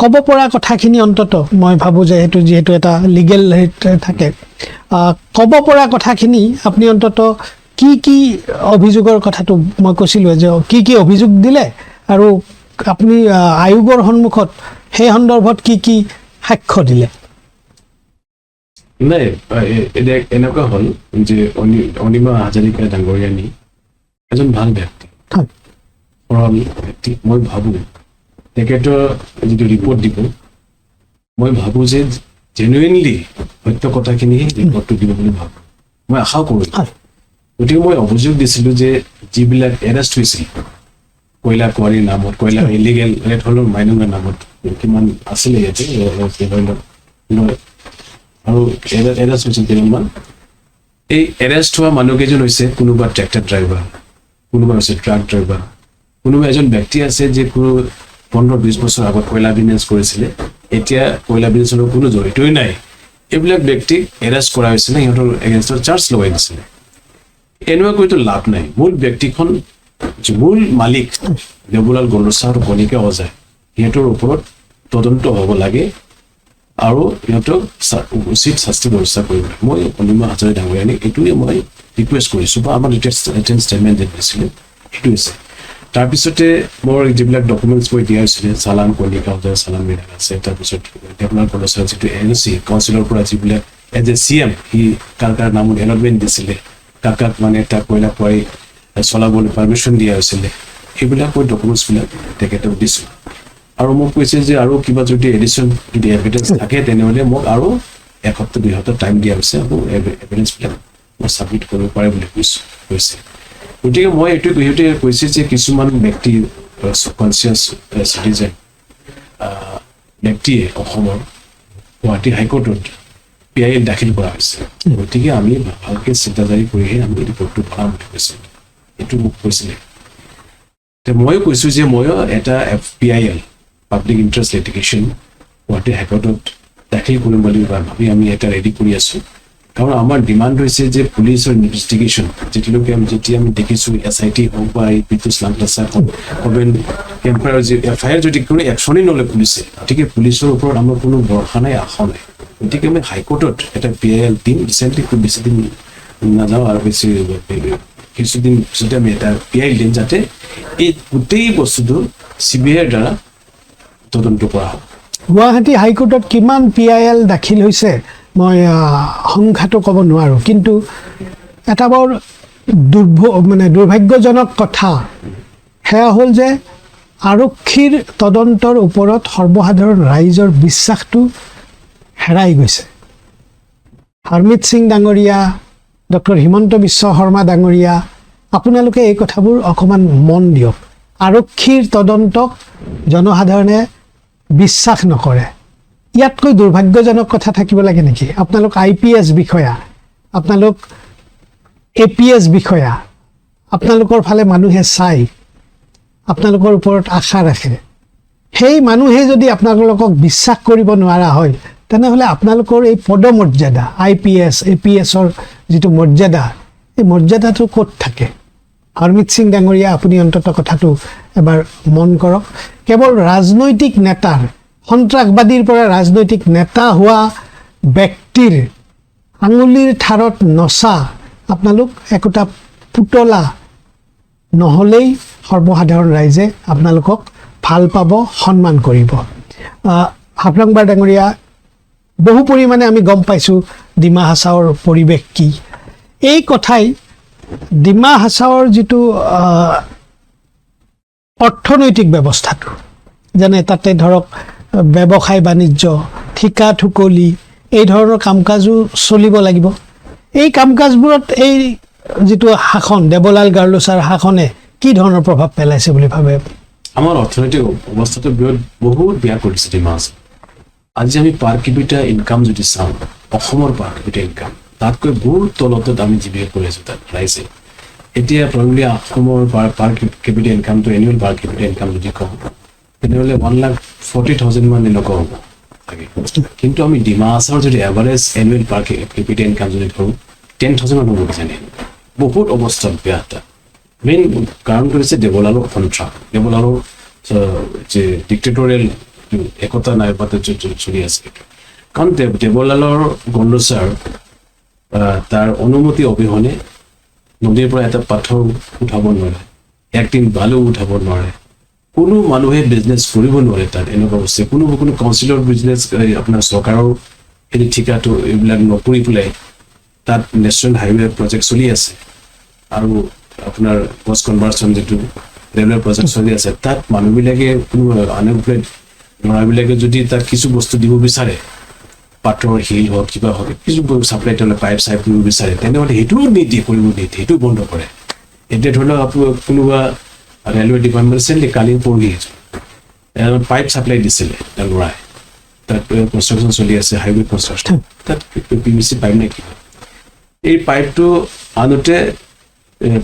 A: ক'ব পৰা কথাখিনি অন্তত মই ভাবোঁ যে সেইটো যিহেতু এটা লিগেল থাকে ক'ব পৰা কথাখিনি আপুনি অন্তত কি অভিযোগৰ কথাটো মই কৈছিলোঁ যে কি অভিযোগ দিলে আৰু আপুনি আয়োগৰ সন্মুখত সেই সন্দৰ্ভত কি সাক্ষ্য দিলে
B: নাই এনেকুৱা হ'ল যে অনিমা হাজৰিকা ডাঙৰীয়ানী এজন ভাল ব্যক্তি সৰল ব্যক্তি মই ভাবোঁ তেখেতৰ যিটো ৰিপৰ্ট দিব মই ভাবোঁ যে জেনুইনলি সত্য কথাখিনি ৰিপৰ্টটো দিব বুলি ভাবোঁ মই আশা কৰোঁ গতিকে মই অভিযোগ দিছিলোঁ যে যিবিলাক এৰেষ্ট হৈছিল কয়লা কোৱাৰীৰ নামত কয়লা ইলিগেল ৰেড হলৰ মাইনিঙৰ নামত কিমান আছিলে ইয়াতে আৰু এৰেষ্ট হৈছিল কেইজনমান এই এৰেষ্ট হোৱা মানুহকেইজন হৈছে কোনোবা ট্ৰেক্টৰ ড্ৰাইভাৰ, কোনোবা হৈছে ট্ৰাক ড্ৰাইভাৰ, কোনোবা এজন ব্যক্তি আছে যে কোনো 15-20 বছৰ আগত কয়লা বিজনেছ কৰিছিলে, এতিয়া কয়লা বিজনেছৰ কোনো জড়িতই নাই। এইবিলাক ব্যক্তিক এৰেষ্ট কৰা হৈছিলে, সিহঁতৰ এগেইনষ্টত চাৰ্জ লগাই দিছিলে। এনেকুৱা কৰিতো লাভ নাই। মূল ব্যক্তিখন, মূল মালিক দেৱলাল গণ্ডচা আৰু কণিকা অজায়, সিহঁতৰ ওপৰত তদন্ত হ'ব লাগে আৰু সিহঁতক উচিত শাস্তি ব্যৱস্থা কৰিব লাগে। মই অনিমা হাজৰিকা ডাঙৰীয়ানীক এইটোৱে মই ৰিকুৱেষ্ট কৰিছোঁ, বা আমাৰ ৰিটেন ষ্টেটমেণ্ট যে দিছিলে সেইটো হৈছে। তাৰপিছতে মোৰ যিবিলাক ডকুমেণ্টছ মই দিয়া হৈছিলে, চালান কণিকা অজায় চালান বিলাক আছে। তাৰপিছত দেৱলাল গণ্ডচাৰ যিটো NOC কাউন্সিলৰ পৰা যিবিলাক এজ এ CM সি কাৰ কাৰ নামত এলটমেণ্ট দিছিলে, কাক মানে তাক কয়লা খুৱাই চলাবলৈ পাৰ্মিশ্যন দিয়া হৈছিলে, সেইবিলাক মই ডকুমেণ্টছবিলাক তেখেতক দিছোঁ। আৰু মোক কৈছে যে আৰু কিবা যদি এডিশ্যন যদি এভিডেঞ্চ থাকে তেনেহ'লে মোক আৰু 1 সপ্তাহ 2 সপ্তাহ টাইম দিয়া হৈছে, আকৌ এভিডেঞ্চবিলাক মই ছাবমিট কৰিব পাৰে বুলি কৈছে। গতিকে মই এইটো সিহঁতে কৈছে যে কিছুমান ব্যক্তি কনচিয়াছ চিটিজেন ব্যক্তিয়ে অসমৰ গুৱাহাটী হাইকোৰ্টত PIL দাখিল কৰা হৈছে। গতিকে আমি ভালকৈ চিন্তাধাৰী কৰিহে আমি ৰিপৰ্টটো বনাম বুলি কৈছে, এইটো মোক কৈছিলে। ময়ো কৈছোঁ যে ময়ো এটা PIL public interest litigation Guwahati হাইকোৰ্টত দাখিল কৰিম বুলি ভাবি আমি এটা ৰেডি কৰি আছোঁ। কাৰণ আমাৰ ডিমাণ্ড হৈছে যে পুলিচৰ ইনভেষ্টিগেশ্যন যেতিয়া আমি দেখিছোঁ SIT হওক বা এই পিতুষ লাংটাচা হওক, কবেন কেম্পাৰৰ যি FIR যদি কোনো একশ্যনেই নলয় পুলিচে, গতিকে পুলিচৰ ওপৰত আমাৰ কোনো ভৰসা নাই, আশা নাই। গতিকে আমি হাইকোৰ্টত এটা PIL দিম, ৰিচেণ্টলি খুব বেছি দিন নাযাওঁ আৰু কিছুদিন পিছতে আমি এটা PIL দিম, যাতে এই গোটেই বস্তুটো CBIৰ দ্বাৰা তদন্ত কৰা হ'ব।
A: গুৱাহাটী হাইকোৰ্টত কিমান PIL দাখিল হৈছে মই সংখ্যাটো ক'ব নোৱাৰোঁ, কিন্তু এটা বৰ দুৰ্ভাগ্যজনক কথা সেয়া হ'ল যে আৰক্ষীৰ তদন্তৰ ওপৰত সৰ্বসাধাৰণ ৰাইজৰ বিশ্বাসটো হেৰাই গৈছে। হৰমিত সিং ডাঙৰীয়া, ডক্টৰ হিমন্ত বিশ্ব শৰ্মা ডাঙৰীয়া, আপোনালোকে এই কথাবোৰ অকণমান মন দিয়ক। আৰক্ষীৰ তদন্তক জনসাধাৰণে বিশ্বাস নকৰে। ইয়াতকৈ দুৰ্ভাগ্যজনক কথা থাকিব লাগে নেকি? আপোনালোক IPS বিষয়া, আপোনালোক APS বিষয়া, আপোনালোকৰ ফালে মানুহে চাই আপোনালোকৰ ওপৰত আশা ৰাখে। সেই মানুহে যদি আপোনালোকক বিশ্বাস কৰিব নোৱাৰা হয়, তেনেহ'লে আপোনালোকৰ এই পদমৰ্যাদা IPS APSৰ যিটো মৰ্যাদা, এই মৰ্যাদাটো ক'ত থাকে? হৰমিত সিং ডাঙৰীয়া, আপুনি অন্তত কথাটো এবাৰ মন কৰক। কেৱল ৰাজনৈতিক নেতাৰ, সন্ত্ৰাসবাদীৰ পৰা ৰাজনৈতিক নেতা হোৱা ব্যক্তিৰ আঙুলিৰ ঠাৰত নচা আপোনালোক একোটা পুতলা নহ'লেই সৰ্বসাধাৰণ ৰাইজে আপোনালোকক ভাল পাব, সন্মান কৰিব। হাফলংবাৰ ডাঙৰীয়া, বহু পৰিমাণে আমি গম পাইছোঁ ডিমা হাছাওৰ পৰিৱেশ কি। এই কথাই ডিমা হাছাওৰ যিটো অৰ্থনৈতিক ব্যৱস্থাটো, যেনে তাতে ধৰক ব্যৱসায় বাণিজ্য, ঠিকা ঠুকলি, এই ধৰণৰ কাম কাজো চলিব লাগিব। এই কাম কাজবোৰত এই যিটো শাসন, দেৱলাল গাৰ্লোচাৰ শাসনে কি ধৰণৰ প্ৰভাৱ পেলাইছে বুলি ভাবে?
B: আমাৰ অৰ্থনৈতিক অৱস্থাটো বহুত বেয়া কৰিছে ডিমা হাছাও। আজি আমি পাৰ কেপিটা ইনকাম যদি চাওঁ, অসমৰ পাৰ কেপিটা ইনকাম তাতকৈ বহুত তলতত আমি জীৱিকা কৰি আছোঁ তাত ৰাইজে। এতিয়া প্ৰবলি অসমৰ পাৰ কেপিটা ইনকামটো, এনুৱেল পাৰ কেপিটা ইনকাম যদি কওঁ, তেনেহ'লে 1,40,000 মান এনেকুৱা হ'ব লাগে। কিন্তু আমি ডিমা হাছাওৰ যদি এভাৰেজ এনুৱেল পাৰ কেপিটা ইনকাম যদি ধৰোঁ 10,000 মান হ'ব কিজানি। বহুত অৱস্থা বেয়া তাত। মেইন কাৰণটো হৈছে দেৱলালৰ সন্ত্ৰাস, দেৱলালৰ যে ডিক্টেটৰিয়েল একতা নায়কতা চলি আছে। কাৰণ দেৱলালৰ গণ্ডচাৰ তাৰ অনুমতি অবিহনে নদীৰ পৰা এটা পাথৰ উঠাব নোৱাৰে, একদিন বালু উঠাব নোৱাৰে, কোনো মানুহে বিজনেছ কৰিব নোৱাৰে তাত। এনেকুৱা বস্তু কোনো কাউন্সিলৰ বিজনেছ আপোনাৰ চৰকাৰৰ এই ঠিকাটো এইবিলাক নকৰি পেলাই তাত নেশ্যনেল হাইৱে প্ৰজেক্ট চলি আছে আৰু আপোনাৰ কষ্ট কনভাৰ্চন যিটো ৰেলৱে প্ৰজেক্ট চলি আছে, তাত মানুহবিলাকে কোনো আনএমপ্লয়ড ল'ৰাবিলাকে যদি তাত কিছু বস্তু দিব বিচাৰে, পাথৰ শিল হওক কিবা হওক, কিছু ছাপ্লাই তেওঁলোকে পাইপ চাইপ কৰিব বিচাৰে, তেনেহ'লে সেইটোও নিদিয়ে, কৰিব নিদিয়ে, সেইটো বন্ধ কৰে। এতিয়া ধৰি লওক আপোনাৰ কোনোবা ৰেলৱে ডিপাৰ্টমেণ্ট ৰিচেণ্টলি কালি পৰহি পাইপ ছাপ্লাই দিছিলে তাৰ ল'ৰাই, তাত কনষ্ট্ৰাকশ্যন চলি আছে, হাইৱে কনষ্ট্ৰাকশ্যন, তাত PVC পাইপ নে কি এই পাইপটো আনোতে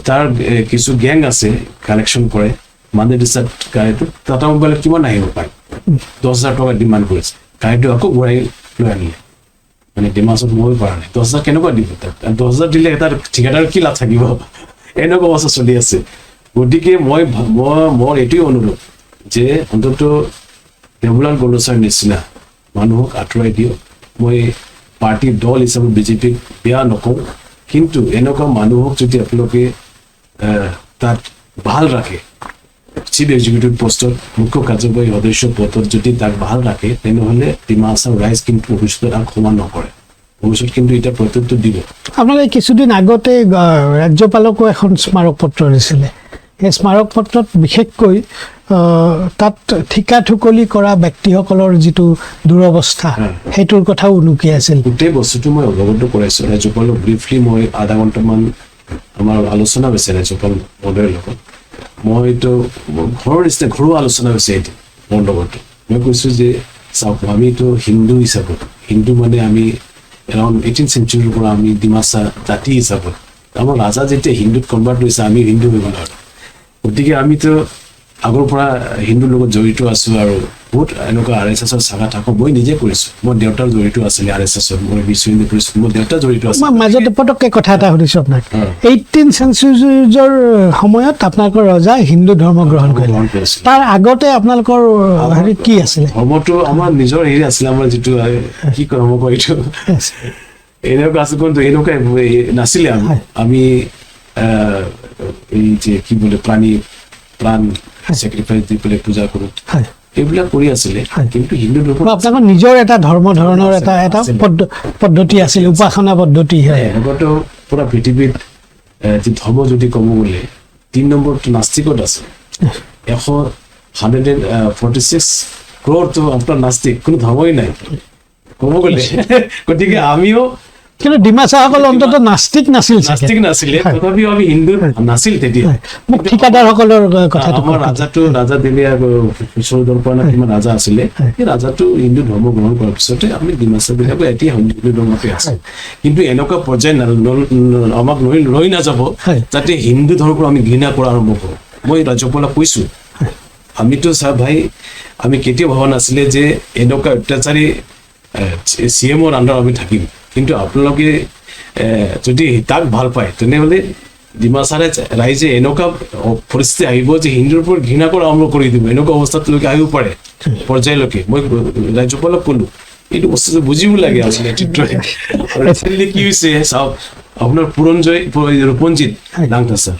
B: তাৰ কিছু গেং আছে কালেকশ্যন কৰে মানে দিছে গাড়ীটো টাটা মোবাইল কিমান আহিব পাইপ 10,000 টকা ডিমাণ্ড কৰিছে গাড়ীটো আকৌ ঘূৰাই লৈ আনিলে মানে ডিমাছত মই পৰা নাই 10,000 কেনেকুৱা দিব তাক 10,000 দিলে এটা ঠিকাদাৰ কি লাভ থাকিব এনেকুৱা অৱস্থা চলি আছে গতিকে মোৰ এইটোৱে অনুৰোধ যে অন্তত দেৱলাল গলোছাৰ নিচিনা মানুহক আঁতৰাই দিয়ক মই পাৰ্টিৰ দল হিচাপে বিজেপিক বেয়া নকওঁ কিন্তু এনেকুৱা মানুহক যদি আপোনালোকে তাত ভাল ৰাখে চিফ এক্সিকিউটিভ পোষ্টত মুখ্য কাৰ্যবাহী সদস্য পদত যদি তাক ভাল ৰাখে তেনেহ'লে ডিমা হাছাও ৰাইজ কিন্তু ভৱিষ্যতে তাক ক্ষমা নকৰে ভৱিষ্যত কিন্তু এতিয়া প্ৰত্যুত্তৰ দিব
A: আপোনালোকে কিছুদিন আগতে ৰাজ্যপালকো এখন স্মাৰক পত্ৰ দিছিলে সেই স্মাৰক পত্ৰত বিশেষকৈ তাত ঠিকা ঠুকলি কৰা ব্যক্তিসকলৰ যিটো দুৰৱস্থা সেইটোৰ কথাও উনুকি আছিল
B: গোটেই বস্তুটো মই অৱগত কৰাইছোঁ ৰাজ্যপালক ব্ৰিফলি মই আধা ঘণ্টামান আমাৰ আলোচনা হৈছে ৰাজ্যপাল মহোদয়ৰ লগত মইতো ঘৰৰ নিচিনা ঘৰুৱা আলোচনা হৈছে এতিয়া মোৰ লগত মই কৈছোঁ যে চাওক আমিতো হিন্দু হিচাপত হিন্দু মানে আমি এৰাউণ্ড 18th centuryৰ পৰা আমি ডিমাছা জাতি হিচাপত আমাৰ ৰাজা যেতিয়া হিন্দুত কনভাৰ্ট হৈছে আমি হিন্দু হৈ গ'লো আৰু গতিকে আমিতো আগৰ পৰা হিন্দুৰ লগত জড়িত আছোঁ আৰু বহুত এনেকুৱা RSSৰ চাগা থাকোঁ মই নিজে কৰিছোঁ মোৰ দেউতাৰ জড়িত আছিলে RSSৰ মই বিশ্ব হিন্দু কৰিছোঁ মোৰ দেউতা জড়িত আছে
A: মই মাজতে পটককৈ কথা এটা সুধিছোঁ আপোনাক 18th centuryৰ সময়ত আপোনালোকৰ ৰজা হিন্দু ধৰ্ম গ্ৰহণ কৰিলে তাৰ আগতে আপোনালোকৰ হেৰি কি আছিলে
B: ধৰ্মটো আমাৰ নিজৰ হেৰি আছিলে আমাৰ যিটো কি ধৰ্ম কয় এইটো এনেকুৱা আছে কিন্তু এনেকুৱা নাছিলে আমি এই যে কি বোলে প্ৰাণ চেক্ৰিফাইচ দি পেলাই পূজা কৰোঁ এইবিলাক কৰি আছিলে কিন্তু হিন্দু ধৰ্ম
A: আপোনালোকৰ নিজৰ এটা ধৰ্ম ধৰণৰ এটা পদ্ধতি আছিল উপাসনা পদ্ধতি
B: এনেকুৱাতো পুৰা পৃথিৱীত যি ধৰ্ম যদি ক'ব গ'লে 3 নম্বৰটো নাস্তিকত আছে 146 ক্ৰ'ৰটো আপোনাৰ নাস্তিক কোনো ধৰ্মই নাই ক'ব গ'লে গতিকে আমিও
A: কিন্তু ডিমাছাসকল অন্তত নাস্তিক নাছিল
B: নাছিলে তথাপিও আমি হিন্দু নাছিল তেতিয়া
A: মোক ঠিকাদাৰসকলৰ কথাটো
B: আমাৰ ৰাজা দিলীয়া ওচৰৰ পৰা কিমান ৰাজা আছিলে সেই ৰাজাটো হিন্দু ধৰ্ম গ্ৰহণ কৰাৰ পিছতে আমি ডিমাছাবিলাকো এতিয়া হিন্দু ধৰ্মতে আছে কিন্তু এনেকুৱা পৰ্যায় আমাক লৈ নাযাব যাতে হিন্দু ধৰ্মৰ আমি ঘৃণা কৰা আৰম্ভ কৰোঁ মই ৰাজ্যপালক কৈছোঁ আমিতো চাহ ভাই আমি কেতিয়াও ভবা নাছিলে যে এনেকুৱা অত্যাচাৰী CMৰ আণ্ডাৰত আমি থাকিম কিন্তু আপোনালোকে যদি তাক ভাল পায় তেনেহ'লে ডিমাছাৰে ৰাইজে এনেকুৱা পৰিস্থিতি আহিব যে হিন্দুৰ ওপৰত ঘৃণা কৰা আৰম্ভ কৰি দিব এনেকুৱা অৱস্থালৈকে আহিব পাৰে পৰ্যায়লৈকে মই ৰাজ্যপালক ক'লোঁ এইটো বস্তুটো বুজিব লাগে আচলতে ৰিচেণ্টলি কি হৈছে চাওক আপোনাৰ ৰূপঞ্জিত লাংটাছা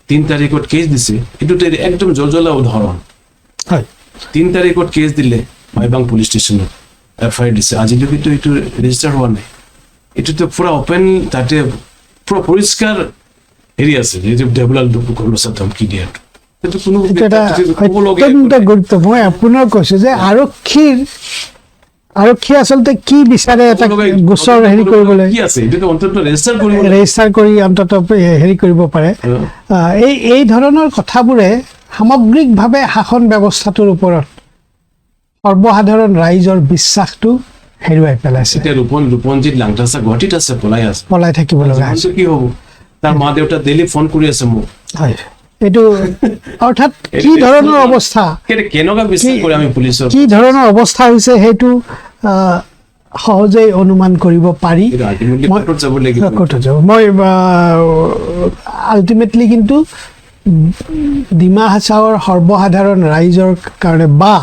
B: 3 তাৰিখত কেছ দিছে এইটো একদম জলজলা উদাহৰণ 3 তাৰিখত কেছ দিলে মাইবাং পুলিচ ষ্টেচনত FIR দিছে আজিলৈকেতো এইটো ৰেজিষ্টাৰ হোৱা নাই এইটোতো পুৰা অপেন তাতে পুৰা পৰিষ্কাৰ হেৰি আছে যে দেৱলাল গলোছা ধমকি দিয়াটো সেইটো কোনো
A: অত্যন্ত গুৰুত্বপূৰ্ণ মই আপোনাক কৈছোঁ যে আৰক্ষী আচলতে কি বিচাৰে এটা গোচৰ হেৰি কৰিবলৈ
B: কি আছে এইটো অন্তত
A: ৰেজিষ্টাৰ কৰি অন্তত হেৰি কৰিব পাৰে এই ধৰণৰ কথাবোৰে সামগ্ৰিকভাৱে শাসন ব্যৱস্থাটোৰ ওপৰত সৰ্বসাধাৰণ ৰাইজৰ বিশ্বাসটো হেৰুৱাই পেলাইছে
B: এতিয়া ৰূপঞ্জিত লাংটাছা গুৱাহাটীত আছে
A: পলাই থাকিব লগা হৈছে
B: কি হ'ব তাৰ মা দেউতা ডেইলি ফোন কৰি আছে মোক
A: এইটো অৰ্থাৎ কি ধৰণৰ অৱস্থা
B: কেনেকুৱা বিশ্বাস কৰে আমি পুলিচৰ
A: কি ধৰণৰ অৱস্থা হৈছে সেইটো সহজেই অনুমান কৰিব পাৰি মই আল্টিমেটলি কিন্তু ডিমা হাছাওৰ সৰ্বসাধাৰণ ৰাইজৰ কাৰণে বা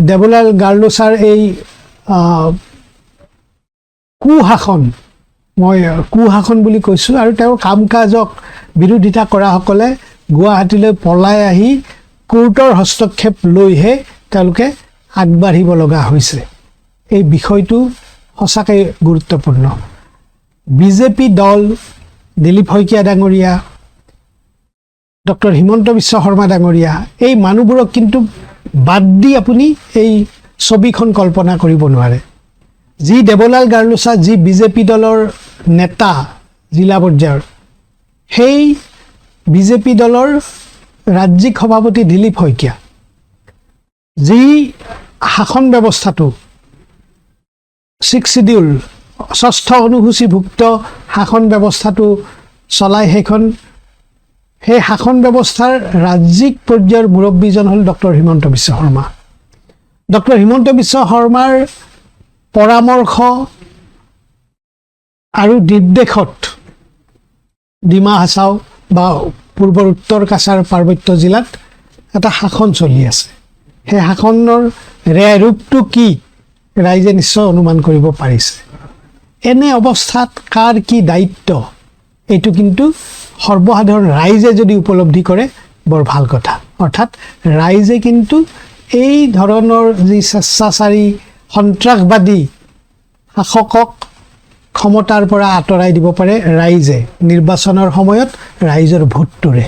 A: দেৱলাল গাৰ্লোছাৰ এই কুশাসন বুলি কৈছোঁ আৰু তেওঁৰ কাম কাজক বিৰোধিতা কৰাসকলে গুৱাহাটীলৈ পলাই আহি কোৰ্টৰ হস্তক্ষেপ লৈহে তেওঁলোকে আগবাঢ়িব লগা হৈছে এই বিষয়টো সঁচাকৈ গুৰুত্বপূৰ্ণ বিজেপি দল দিলীপ শইকীয়া ডাঙৰীয়া ডক্টৰ হিমন্ত বিশ্ব শৰ্মা ডাঙৰীয়া এই মানুহবোৰক কিন্তু বাদ দি আপুনি এই ছবিখন কল্পনা কৰিব নোৱাৰে যি দেৱলাল গাৰ্লোছা যি বিজেপি দলৰ নেতা জিলা পৰ্যায়ৰ সেই বিজেপি দলৰ ৰাজ্যিক সভাপতি দিলীপ শইকীয়া যি শাসন ব্যৱস্থাটো 6 শিডিউল ষষ্ঠ অনুসূচীভুক্ত শাসন ব্যৱস্থাটো চলাই সেই শাসন ব্যৱস্থাৰ ৰাজ্যিক পৰ্যায়ৰ মুৰব্বীজন হ'ল ডক্টৰ হিমন্ত বিশ্ব শৰ্মা। ডক্টৰ হিমন্ত বিশ্ব শৰ্মাৰ পৰামৰ্শ আৰু নিৰ্দেশত ডিমা হাছাও বা পূৰ্বৰ উত্তৰ কাছাৰ পাৰ্বত্য জিলাত এটা শাসন চলি আছে। সেই শাসনৰ ৰূপটো কি ৰাইজে নিশ্চয় অনুমান কৰিব পাৰিছে। এনে অৱস্থাত কাৰ কি দায়িত্ব এইটো কিন্তু সৰ্বসাধাৰণ ৰাইজে যদি উপলব্ধি কৰে বৰ ভাল কথা। অৰ্থাৎ ৰাইজে কিন্তু এই ধৰণৰ যি স্বেচ্ছাচাৰী সন্ত্ৰাসবাদী শাসকক ক্ষমতাৰ পৰা আঁতৰাই দিব পাৰে ৰাইজে নিৰ্বাচনৰ সময়ত ৰাইজৰ ভোটটোৰে।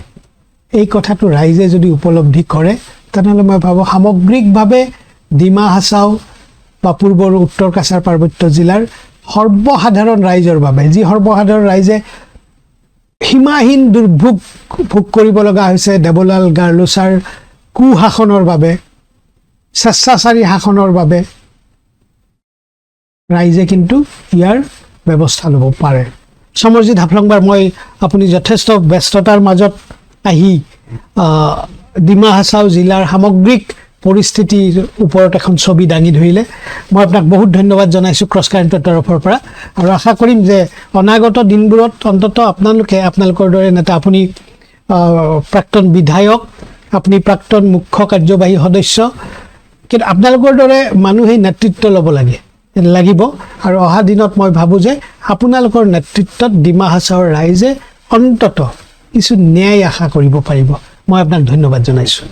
A: এই কথাটো ৰাইজে যদি উপলব্ধি কৰে তেনেহ'লে মই ভাবোঁ সামগ্ৰিকভাৱে ডিমা হাছাও বা পূৰ্বৰ উত্তৰ কাছাৰ পাৰ্বত্য জিলাৰ সৰ্বসাধাৰণ ৰাইজৰ বাবে, যি সৰ্বসাধাৰণ ৰাইজে সীমাহীন দুৰ্ভোগ ভোগ কৰিব লগা হৈছে দেৱলাল গাৰ্লোছাৰ কুশাসনৰ বাবে, স্বেচ্ছাচাৰী শাসনৰ বাবে, ৰাইজে কিন্তু ইয়াৰ ব্যৱস্থা ল'ব পাৰে। সমৰজিৎ হাফলংবাৰ, মই আপুনি যথেষ্ট ব্যস্ততাৰ মাজত আহি ডিমা হাছাও জিলাৰ সামগ্ৰিক পৰিস্থিতিৰ ওপৰত এখন ছবি দাঙি ধৰিলে। মই আপোনাক বহুত ধন্যবাদ জনাইছোঁ ক্ৰছ কাৰেণ্টৰ তৰফৰ পৰা, আৰু আশা কৰিম যে অনাগত দিনবোৰত অন্ততঃ আপোনালোকৰ দৰে নেতা, আপুনি প্ৰাক্তন বিধায়ক, আপুনি প্ৰাক্তন মুখ্য কাৰ্যবাহী সদস্য, কিন্তু আপোনালোকৰ দৰে মানুহে নেতৃত্ব ল'ব লাগিব। আৰু অহা দিনত মই ভাবোঁ যে আপোনালোকৰ নেতৃত্বত ডিমা হাছাওৰ ৰাইজে অন্ততঃ কিছু ন্যায় আশা কৰিব পাৰিব। মই আপোনাক ধন্যবাদ জনাইছোঁ।